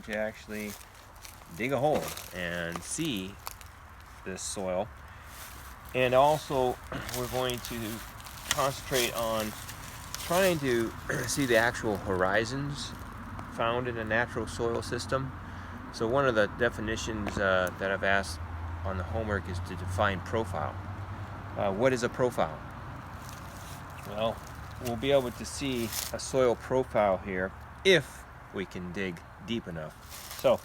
going to actually dig a hole and see this soil. And also we're going to concentrate on trying to see the actual horizons found in a natural soil system. So one of the definitions that I've asked on the homework is to define profile. What is a profile? Well, we'll be able to see a soil profile here if we can dig deep enough. So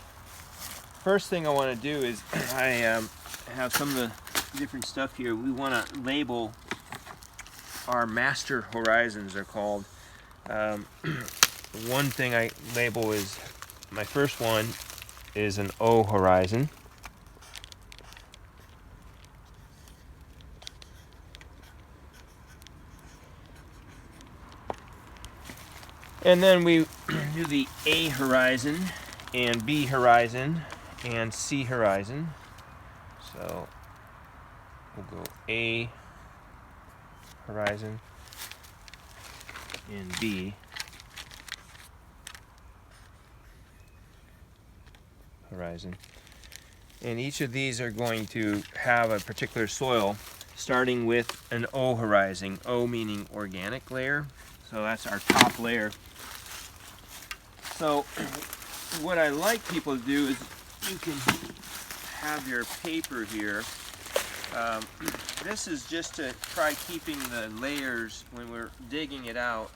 first thing I want to do is I have some of the different stuff here. We want to label our master horizons, are called. One thing I label is, my first one is an O horizon. And then we do the A horizon and B horizon and C horizon. So we'll go A horizon and B horizon. And each of these are going to have a particular soil, starting with an O horizon. O meaning organic layer. So that's our top layer. So what I like people to do is, you can have your paper here. This is just to try keeping the layers, when we're digging it out,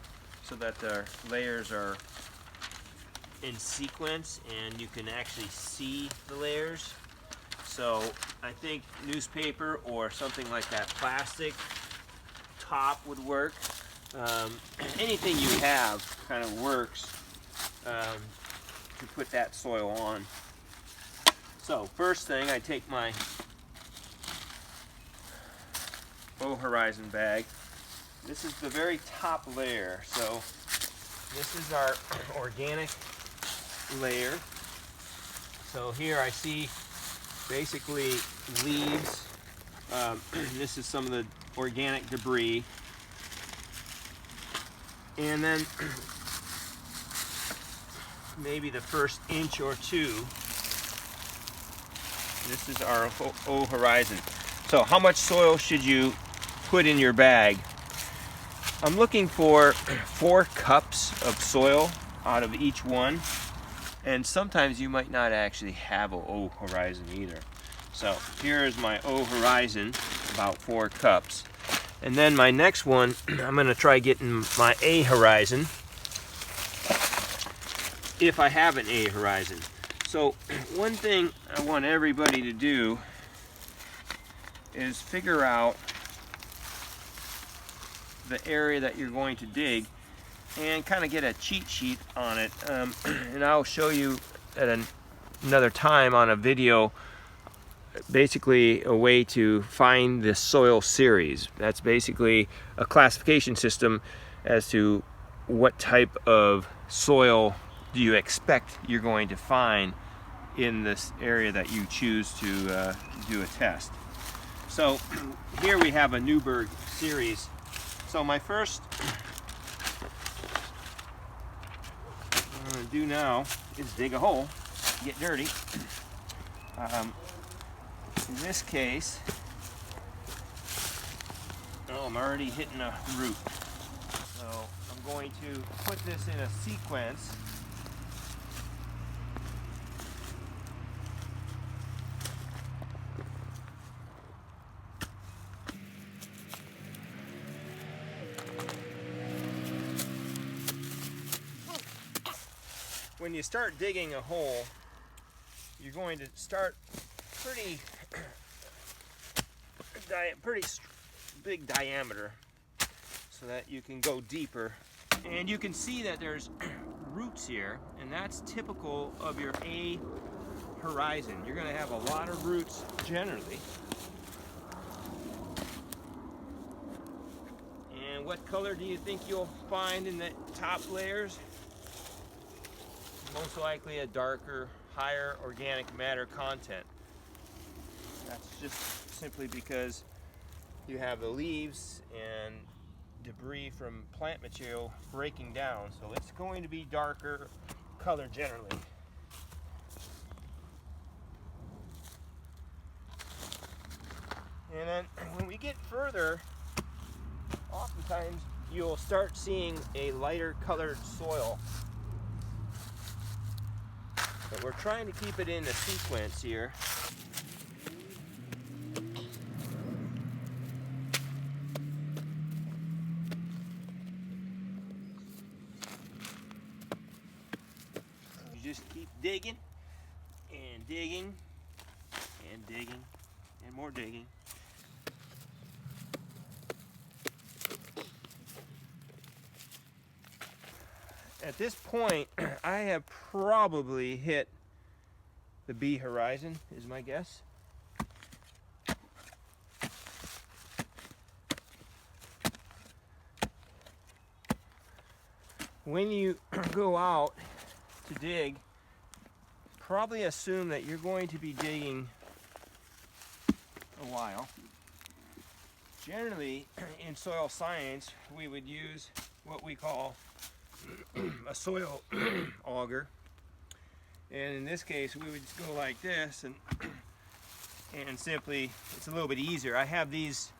so that the layers are in sequence and you can actually see the layers. So I think newspaper or something like that, plastic top would work. Anything you have kind of works to put that soil on. So first thing, I take my O horizon bag. This is the very top layer. So this is our organic layer. So here I see basically leaves. This is some of the organic debris. And then maybe the first inch or two, this is our O horizon. So how much soil should you put in your bag? I'm looking for 4 cups of soil out of each one. And sometimes you might not actually have an O horizon either. So here is my O horizon, about 4 cups. And then my next one, I'm going to try getting my A horizon, if I have an A horizon. So one thing I want everybody to do is figure out the area that you're going to dig and kind of get a cheat sheet on it. And I'll show you at another time on a video basically a way to find the soil series. That's basically a classification system as to what type of soil do you expect you're going to find in this area that you choose to do a test. So here we have a Newberg series. So my first I'm going to do now is dig a hole, get dirty. In this case, I'm already hitting a root. So I'm going to put this in a sequence. When you start digging a hole, you're going to start pretty big diameter so that you can go deeper. And you can see that there's roots here, and that's typical of your A horizon. You're going to have a lot of roots generally. And what color do you think you'll find in the top layers? Most likely a darker, higher organic matter content. That's just simply because you have the leaves and debris from plant material breaking down, so it's going to be darker color generally. And then when we get further, oftentimes you'll start seeing a lighter colored soil. But we're trying to keep it in a sequence here. You just keep digging and digging and digging and more digging. At this point, I have probably hit the B horizon, is my guess. When you go out to dig, probably assume that you're going to be digging a while. Generally, in soil science, we would use what we call a soil auger, and in this case we would just go like this and simply, it's a little bit easier. I have these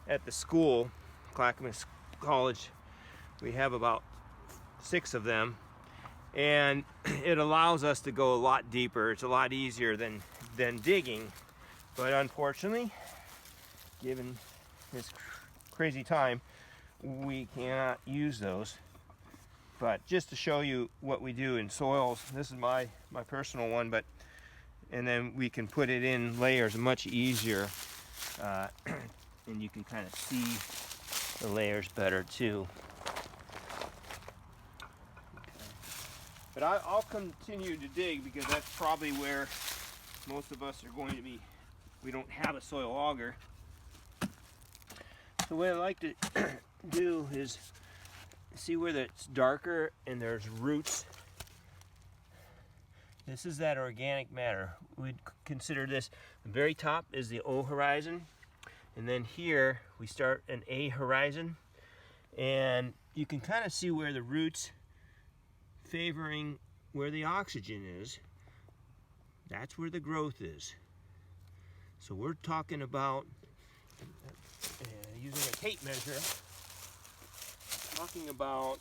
at the school, Clackamas College. We have about 6 of them, and it allows us to go a lot deeper. It's a lot easier than digging, but unfortunately, given this crazy time, we cannot use those. But just to show you what we do in soils, this is my personal one, but and then we can put it in layers much easier, and you can kind of see the layers better too. Okay. But I'll continue to dig because that's probably where most of us are going to be. We don't have a soil auger. So what I like to do is see where it's darker and there's roots. This is that organic matter. We'd consider this, the very top is the O horizon, and then here we start an A horizon, and you can kind of see where the roots favoring where the oxygen is. That's where the growth is. So we're talking about using a tape measure, talking about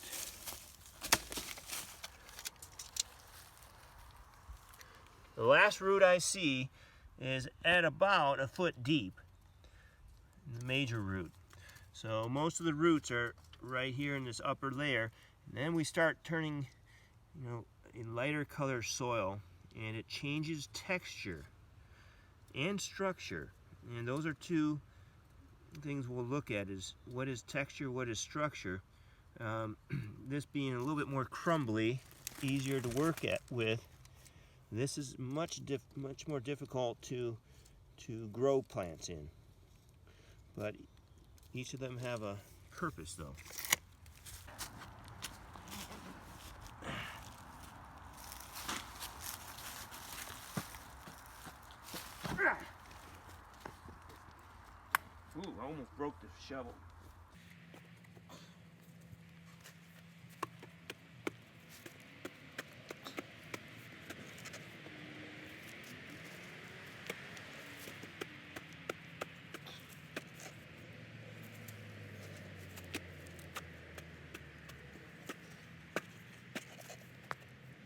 the last root I see is at about a foot deep, the major root. So most of the roots are right here in this upper layer, and then we start turning, in lighter color soil, and it changes texture and structure. And those are two things we'll look at: is what is texture, what is structure. This being a little bit more crumbly, easier to work with. This is much more difficult to grow plants in. But each of them have a purpose, though. Ooh, I almost broke the shovel.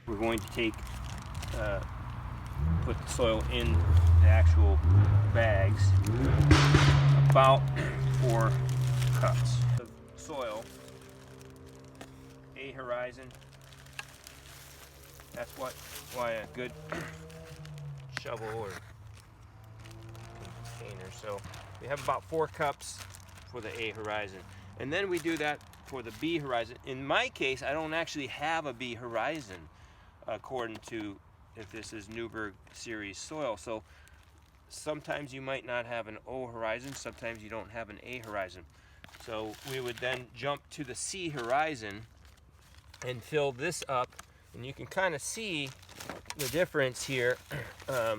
We're going to take, put the soil in the actual bags, about 4 cups of soil, A horizon. That's why a good shovel or container. So we have about 4 cups for the A horizon, and then we do that for the B horizon. In my case, I don't actually have a B horizon, according to if this is Newberg series soil. So sometimes you might not have an O horizon, sometimes you don't have an A horizon. So we would then jump to the C horizon and fill this up, and you can kind of see the difference here.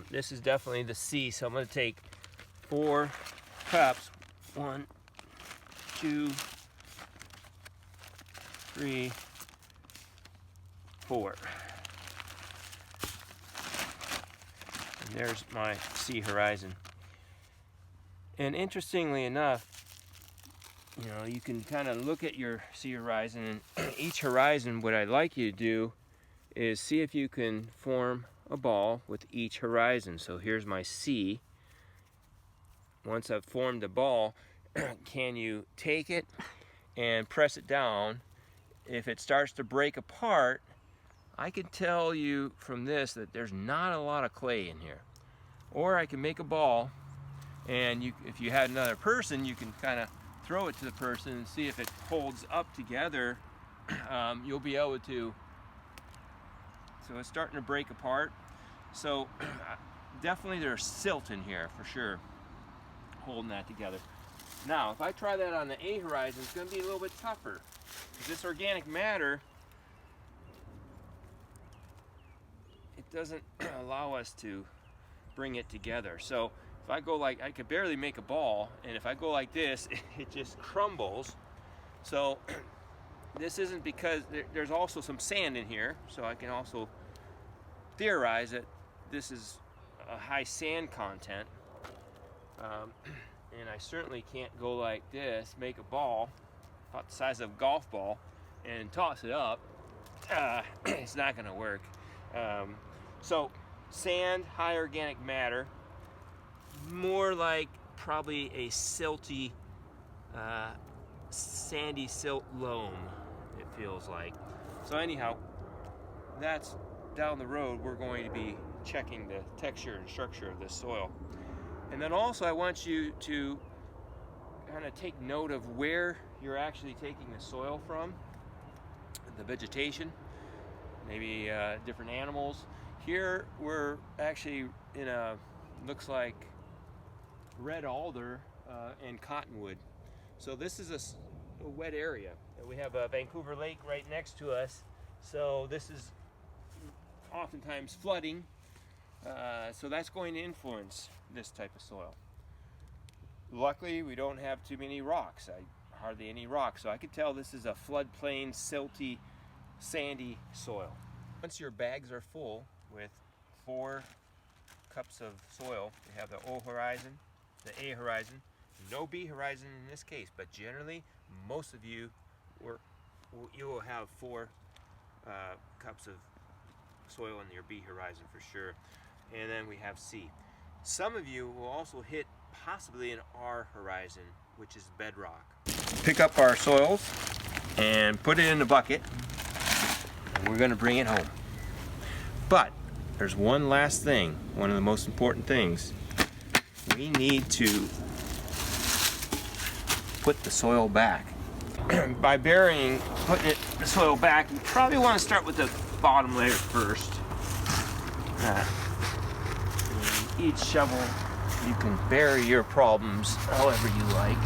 This is definitely the C, so I'm going to take 4 cups. 1, 2, 3, 4. And there's my C horizon. And interestingly enough, you know, you can kind of look at your C horizon, and each horizon, what I'd like you to do is see if you can form a ball with each horizon. So here's my C. Once I've formed the ball, can you take it and press it down? If it starts to break apart, I can tell you from this that there's not a lot of clay in here. Or I can make a ball, and if you had another person, you can kind of throw it to the person and see if it holds up together. You'll be able to. So it's starting to break apart. So definitely there's silt in here for sure, holding that together. Now, if I try that on the A horizon, it's going to be a little bit tougher. Because this organic matter, it doesn't allow us to bring it together. So if I go like, I could barely make a ball, and if I go like this, it just crumbles. So this isn't because there's also some sand in here, so I can also theorize that this is a high sand content. And I certainly can't go like this, make a ball about the size of a golf ball and toss it up. It's not going to work. So sand, high organic matter, more like probably a silty, sandy silt loam, it feels like. So anyhow, that's down the road. We're going to be checking the texture and structure of this soil. And then also I want you to kind of take note of where you're actually taking the soil from, the vegetation, maybe different animals. Here we're actually in a, looks like red alder and cottonwood. So this is a wet area. We have a Vancouver Lake right next to us. So this is oftentimes flooding. So that's going to influence this type of soil. Luckily, we don't have too many rocks. Hardly any rocks. So I could tell this is a floodplain, silty, sandy soil. Once your bags are full with 4 cups of soil, you have the O horizon, the A horizon, no B horizon in this case, but generally most of you will have 4 cups of soil in your B horizon for sure. And then we have C. Some of you will also hit possibly an R horizon, which is bedrock. Pick up our soils and put it in a bucket, and we're going to bring it home. But there's one last thing, one of the most important things. We need to put the soil back. By burying, putting the soil back, you probably want to start with the bottom layer first. Each shovel, you can bury your problems however you like.